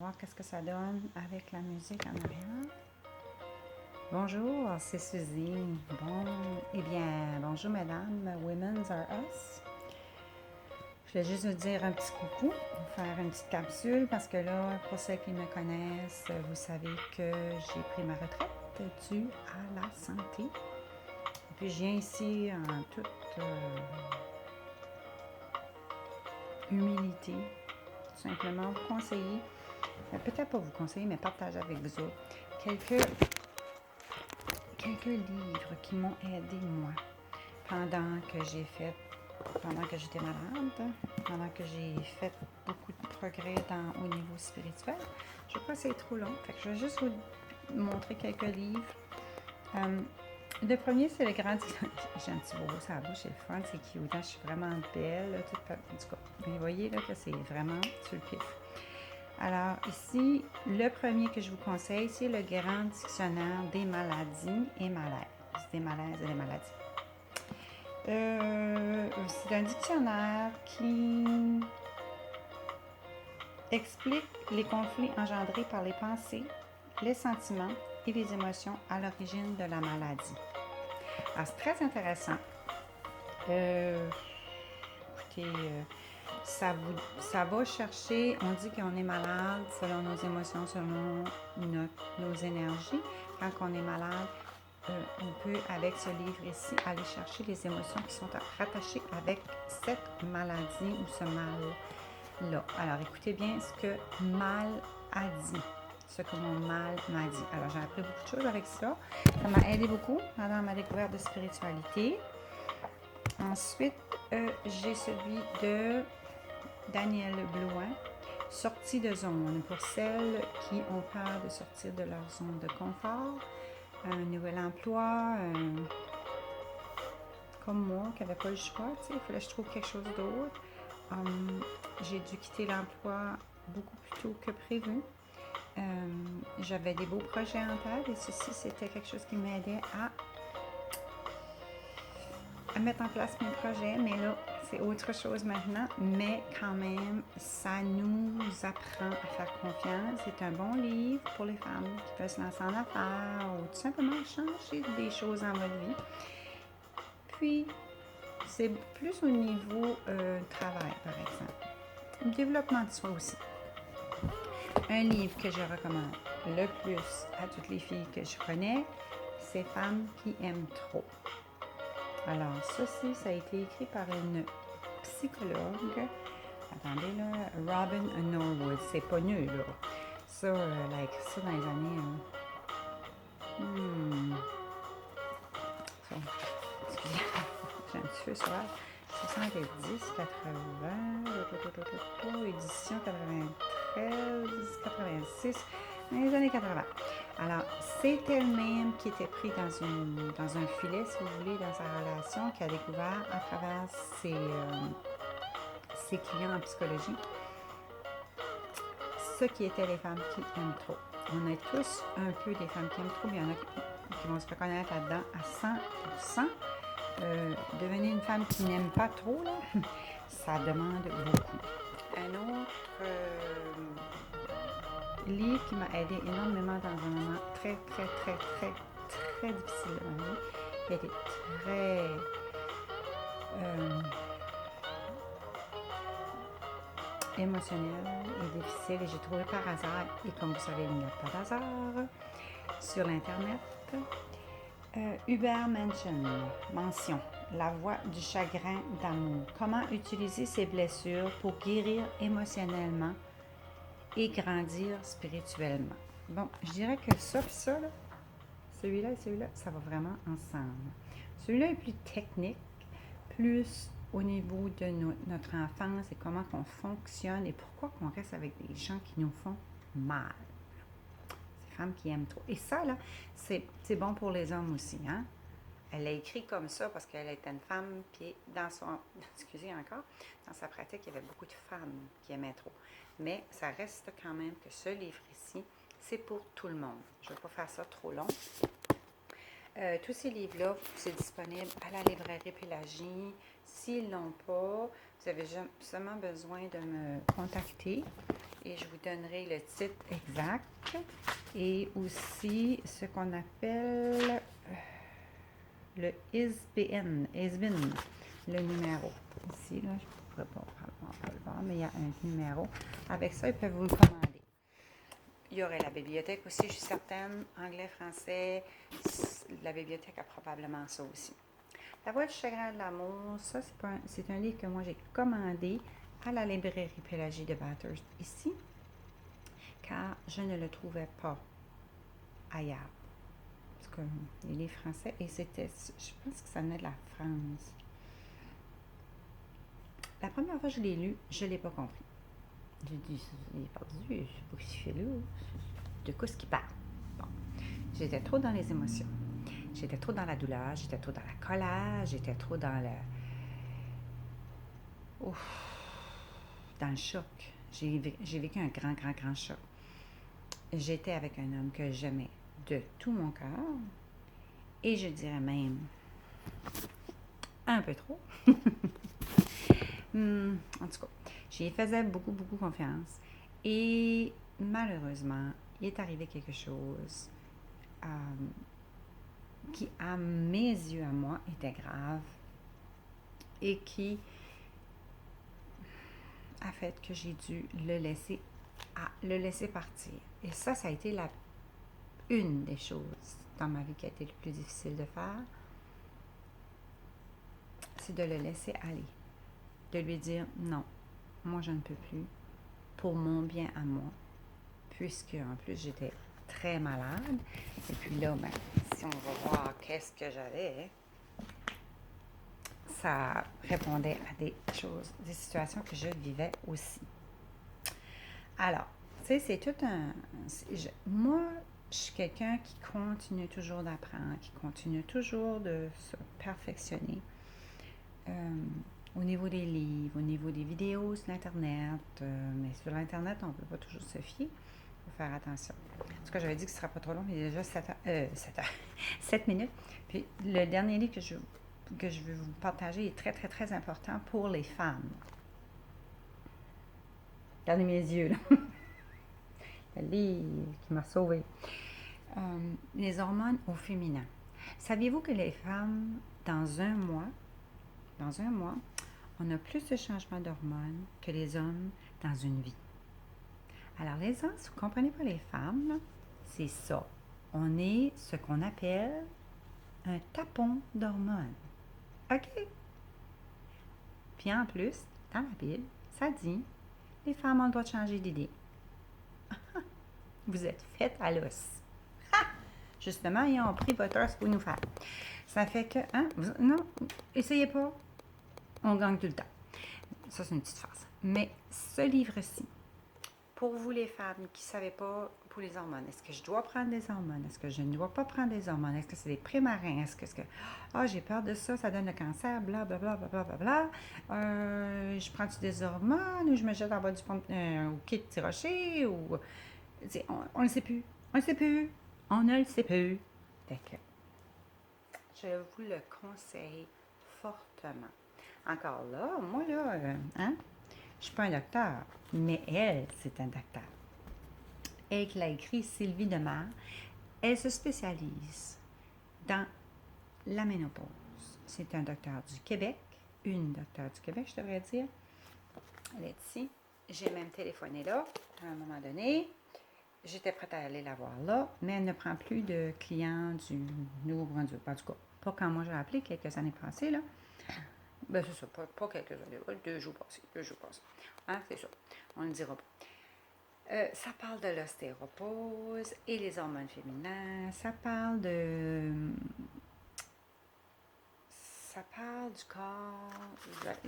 Voir qu'est-ce que ça donne avec la musique en arrière. Bonjour, c'est Suzy. Bonjour mesdames, Women's Are Us. Je voulais juste vous dire un petit coucou, vous faire une petite capsule parce que là, pour ceux qui me connaissent, vous savez que j'ai pris ma retraite due à la santé. Et puis je viens ici en toute humilité, tout simplement vous conseiller, peut-être pas vous conseiller, mais partager avec vous autres quelques livres qui m'ont aidé moi pendant que j'étais malade, pendant que j'ai fait beaucoup de progrès au niveau spirituel. Je ne veux pas que c'est trop long, fait que je vais juste vous montrer quelques livres. Le premier, c'est le grand... J'ai un petit bobo sur la bouche, c'est le fun, c'est cute. Je suis vraiment belle, là, toute... En tout cas, vous voyez là, que c'est vraiment sur le pif. Alors ici, le premier que je vous conseille, c'est le Grand Dictionnaire des maladies et malaises. Des malaises et des maladies. C'est un dictionnaire qui explique les conflits engendrés par les pensées, les sentiments et les émotions à l'origine de la maladie. Alors, c'est très intéressant. Écoutez, ça va chercher, on dit qu'on est malade selon nos émotions, selon nos énergies. Quand on est malade, on peut, avec ce livre ici, aller chercher les émotions qui sont rattachées avec cette maladie ou ce mal-là. Alors, écoutez bien ce que mal a dit, ce que mon mal m'a dit. Alors, j'ai appris beaucoup de choses avec ça. Ça m'a aidé beaucoup pendant ma découverte de spiritualité. Ensuite, j'ai celui de Daniel Blouin, Sortie de zone, pour celles qui ont peur de sortir de leur zone de confort, un nouvel emploi, comme moi, qui n'avait pas le choix, il fallait que je trouve quelque chose d'autre. J'ai dû quitter l'emploi beaucoup plus tôt que prévu. J'avais des beaux projets en tête et ceci, c'était quelque chose qui m'aidait à mettre en place mes projets, mais là, c'est autre chose maintenant, mais quand même, ça nous apprend à faire confiance. C'est un bon livre pour les femmes qui veulent se lancer en affaires ou tout simplement changer des choses dans votre vie. Puis, c'est plus au niveau travail, par exemple. Le développement de soi aussi. Un livre que je recommande le plus à toutes les filles que je connais, c'est Femmes qui aiment trop. Alors, ceci, ça a été écrit par une psychologue. Attendez, là, Robin Norwood. C'est pas nul, là. Ça, elle a écrit ça dans les années... Excusez, j'ai un petit feu sur elle. 70, 80, édition 93, 86, dans les années 80. Alors, c'était le même qui était pris dans un filet, si vous voulez, dans sa relation, qui a découvert à travers ses clients en psychologie ce qui étaient les femmes qui aiment trop. On est tous un peu des femmes qui aiment trop, mais il y en a qui vont se reconnaître là-dedans à 100%. Devenir une femme qui n'aime pas trop, là, ça demande beaucoup. Un autre livre qui m'a aidé énormément dans un moment très, très, très, très, très difficile de ma vie, qui a été très émotionnel et difficile, et j'ai trouvé par hasard, et comme vous savez, il n'y a pas d'hasard, sur l'Internet, Hubert mention, la voix du chagrin d'amour. Comment utiliser ses blessures pour guérir émotionnellement et grandir spirituellement. Bon, je dirais que ça et ça, là, celui-là et celui-là, ça va vraiment ensemble. Celui-là est plus technique, plus au niveau de notre enfance et comment on fonctionne et pourquoi on reste avec des gens qui nous font mal. Ces femmes qui aiment trop. Et ça, là, c'est bon pour les hommes aussi, hein? Elle l'a écrit comme ça parce qu'elle était une femme, puis dans sa pratique, il y avait beaucoup de femmes qui aimaient trop. Mais ça reste quand même que ce livre ici, c'est pour tout le monde. Je ne vais pas faire ça trop long. Tous ces livres-là, c'est disponible à la librairie Pélagie. S'ils ne l'ont pas, vous avez seulement besoin de me contacter et je vous donnerai le titre exact et aussi ce qu'on appelle le ISBN, le numéro. Ici, là, je ne pourrais pas le voir, mais il y a un numéro. Avec ça, ils peuvent vous le commander. Il y aurait la bibliothèque aussi, je suis certaine, anglais, français. La bibliothèque a probablement ça aussi. La voix du chagrin de l'amour, ça, c'est un livre que moi j'ai commandé à la librairie Pélagie de Bathurst ici, car je ne le trouvais pas ailleurs. Parce que les livres français, et c'était, je pense que ça venait de la France. La première fois que je l'ai lu, je ne l'ai pas compris. J'ai dit, il est perdu, je ne sais pas ce qu'il fait là. De quoi ce qu'il parle? Bon, j'étais trop dans les émotions. J'étais trop dans la douleur, j'étais trop dans la colère, j'étais trop dans le choc. J'ai vécu un grand choc. J'étais avec un homme que j'aimais de tout mon cœur, et je dirais même un peu trop. En tout cas, j'y faisais beaucoup confiance. Et malheureusement, il est arrivé quelque chose qui, à mes yeux, à moi, était grave et qui a fait que j'ai dû le laisser partir. Et ça a été une des choses dans ma vie qui a été le plus difficile de faire, c'est de le laisser aller. De lui dire non, moi je ne peux plus, pour mon bien à moi, puisque en plus j'étais très malade. Et puis là, ben, si on va voir qu'est-ce que j'avais, ça répondait à des choses, des situations que je vivais aussi. Alors, tu sais, c'est tout moi, je suis quelqu'un qui continue toujours d'apprendre, qui continue toujours de se perfectionner. Au niveau des livres, au niveau des vidéos sur l'Internet, mais sur l'Internet, on ne peut pas toujours se fier. Il faut faire attention. En tout cas, j'avais dit que ce ne sera pas trop long, mais il est déjà 7 minutes. Puis le dernier livre que je veux vous partager est très important pour les femmes. Regardez mes yeux, là. Le livre qui m'a sauvée. Les hormones au féminin. Saviez-vous que les femmes, dans un mois, on a plus de changements d'hormones que les hommes dans une vie. Alors, les hommes, si vous ne comprenez pas les femmes, c'est ça. On est ce qu'on appelle un tapon d'hormones. OK? Puis en plus, dans la Bible, ça dit, les femmes ont le droit de changer d'idée. Vous êtes faites à l'os. Justement, ils ont pris votre os pour nous faire. Ça fait que, non, essayez pas. On gagne tout le temps. Ça, c'est une petite phrase. Mais ce livre-ci, pour vous les femmes qui ne savaient pas pour les hormones, est-ce que je dois prendre des hormones? Est-ce que je ne dois pas prendre des hormones? Est-ce que c'est des pré-marins? Est-ce que j'ai peur de ça, ça donne le cancer, blablabla, je prends-tu des hormones ou je me jette en bas du pont au quai de Tirocher? Ou, on ne le sait plus. On ne le sait plus. On ne le sait plus. Fait que, je vous le conseille fortement. Encore là, moi là, je ne suis pas un docteur, mais elle, c'est un docteur. Elle qui l'a écrit, Sylvie Demare, elle se spécialise dans la ménopause. C'est un docteur du Québec, une docteure du Québec, je devrais dire. Elle est ici. J'ai même téléphoné là, à un moment donné. J'étais prête à aller la voir là, mais elle ne prend plus de clients du Nouveau-Brunswick. En tout cas, pas quand moi j'ai appelé quelques années passées, là. Ben, c'est ça, pas quelques années, 2 jours passés. Hein, c'est ça, on ne le dira pas. Ça parle de l'ostéoporose et les hormones féminines. Ça parle du corps.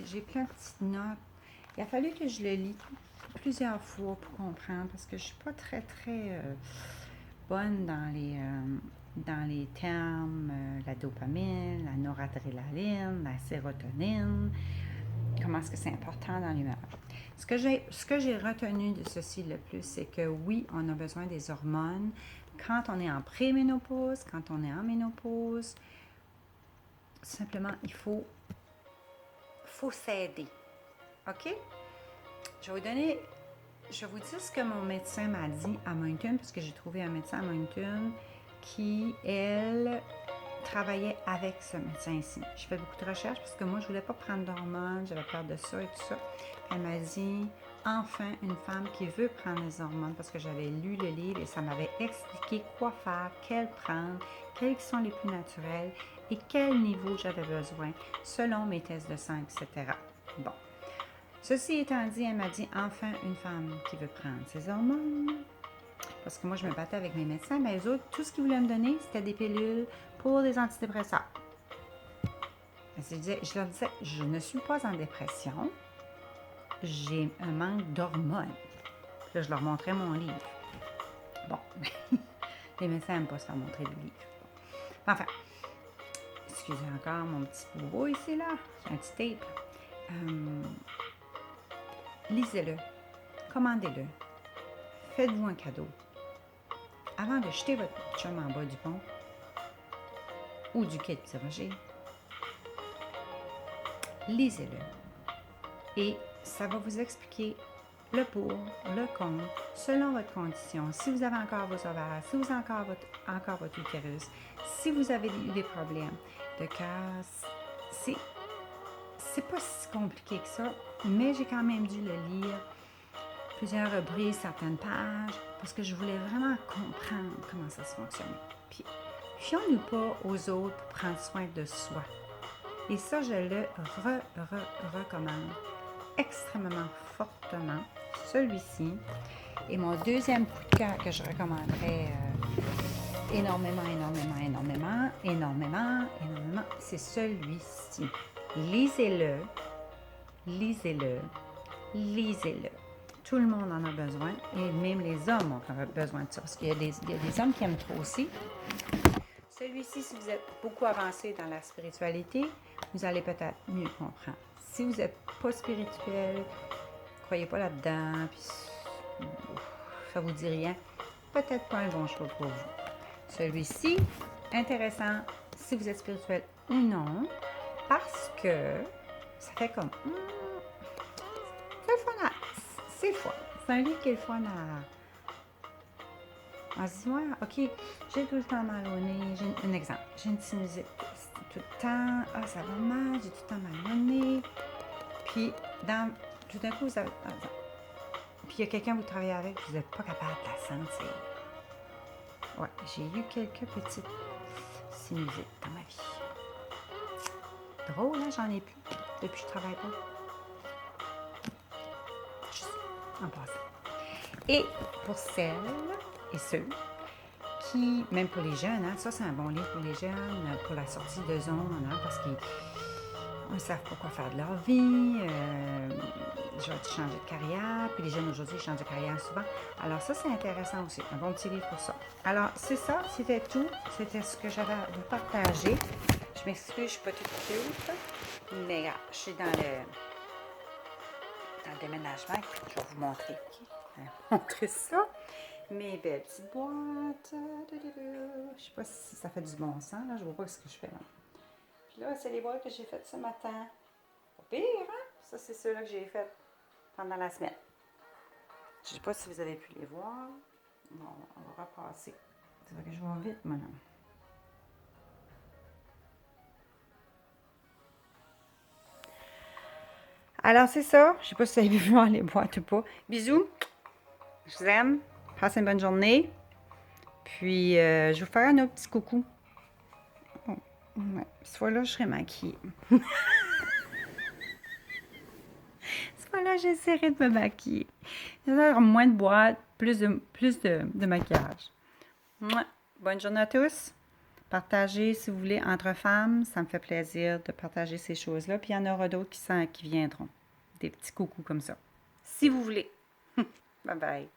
J'ai plein de petites notes. Il a fallu que je le lis plusieurs fois pour comprendre parce que je ne suis pas très bonne dans les termes, la dopamine, la noradrénaline, la sérotonine, comment est-ce que c'est important dans l'humeur. Ce que j'ai retenu de ceci le plus, c'est que oui, on a besoin des hormones quand on est en préménopause, quand on est en ménopause. Simplement, il faut s'aider. OK? Je vais vous donner je vous dis ce que mon médecin m'a dit à Moncton, parce que j'ai trouvé un médecin à Moncton qui, elle, travaillait avec ce médecin ici. Je fais beaucoup de recherches parce que moi, je voulais pas prendre d'hormones, j'avais peur de ça et tout ça. Elle m'a dit, enfin, une femme qui veut prendre les hormones, parce que j'avais lu le livre et ça m'avait expliqué quoi faire, quelles prendre, quelles sont les plus naturelles et quel niveau j'avais besoin selon mes tests de sang, etc. Bon. Ceci étant dit, elle m'a dit, enfin, une femme qui veut prendre ses hormones. Parce que moi, je me battais avec mes médecins, mais eux autres, tout ce qu'ils voulaient me donner, c'était des pilules pour des antidépresseurs. Je leur disais, je ne suis pas en dépression, j'ai un manque d'hormones. Là, je leur montrais mon livre. Bon, les médecins n'aiment pas se faire montrer le livre. Enfin, excusez encore mon petit bobo ici, là, j'ai un petit tape. Lisez-le, commandez-le, faites-vous un cadeau. Avant de jeter votre chum en bas du pont ou du quai de Tiroger, lisez-le. Et ça va vous expliquer le pour, le contre, selon votre condition. Si vous avez encore vos ovaires, si vous avez encore votre utérus, si vous avez eu des problèmes de cœur, c'est pas si compliqué que ça, mais j'ai quand même dû le lire plusieurs reprises, certaines pages, parce que je voulais vraiment comprendre comment ça se fonctionne. Puis, fions-nous pas aux autres pour prendre soin de soi. Et ça, je le recommande extrêmement fortement, celui-ci. Et mon deuxième coup de cœur que je recommanderais énormément, c'est celui-ci. Lisez-le, lisez-le, lisez-le. Tout le monde en a besoin, et même les hommes ont besoin de ça, parce qu'il y a des hommes qui aiment trop aussi. Celui-ci, si vous êtes beaucoup avancé dans la spiritualité, vous allez peut-être mieux comprendre. Si vous n'êtes pas spirituel, ne croyez pas là-dedans, puis ça vous dit rien, peut-être pas un bon choix pour vous. Celui-ci, intéressant si vous êtes spirituel ou non, parce que ça fait comme... c'est le fun à... C'est le fun. C'est un livre qui est le fun à... On se dit, ouais, OK, j'ai tout le temps mal au nez. J'ai un exemple. J'ai une sinusite tout le temps. Ah, ça va mal. J'ai tout le temps mal au nez. Puis, tout d'un coup, vous avez... puis, il y a quelqu'un que vous travaillez avec, vous n'êtes pas capable de la sentir. Ouais, j'ai eu quelques petites sinusites dans ma vie. Drôle, hein? J'en ai plus depuis que je travaille pas. Juste en passant. Et pour celles et ceux qui, même pour les jeunes, hein, ça c'est un bon livre pour les jeunes, pour la sortie de zone, hein, parce qu'ils ne savent pas quoi faire de leur vie, je vais changer de carrière, puis les jeunes aujourd'hui changent de carrière souvent. Alors ça c'est intéressant aussi, un bon petit livre pour ça. Alors c'est ça, c'était tout, c'était ce que j'avais à vous partager. Je m'excuse, je ne suis pas toute cute, mais regarde, je suis dans le déménagement, je vais vous montrer, montrer ça. Mes belles petites boîtes. Je sais pas si ça fait du bon sens, là. Je vois pas ce que je fais là. Puis là, c'est les boîtes que j'ai faites ce matin. Pas pire, hein? Ça, c'est ceux-là que j'ai faites pendant la semaine. Je sais pas si vous avez pu les voir. Bon, on va repasser. C'est vrai que je vais vite, madame. Alors, c'est ça. Je sais pas si vous avez pu voir les boîtes ou pas. Bisous. Je vous aime. Passez une bonne journée. Puis, je vais vous faire un autre petit coucou. Oh, ouais. Cette fois-là, je serai maquillée. Cette fois-là, j'essaierai de me maquiller. Il va y avoir moins de boîtes, plus de maquillage. Ouais. Bonne journée à tous. Partagez, si vous voulez, entre femmes. Ça me fait plaisir de partager ces choses-là. Puis, il y en aura d'autres qui viendront. Des petits coucous comme ça. Si vous voulez. Bye bye.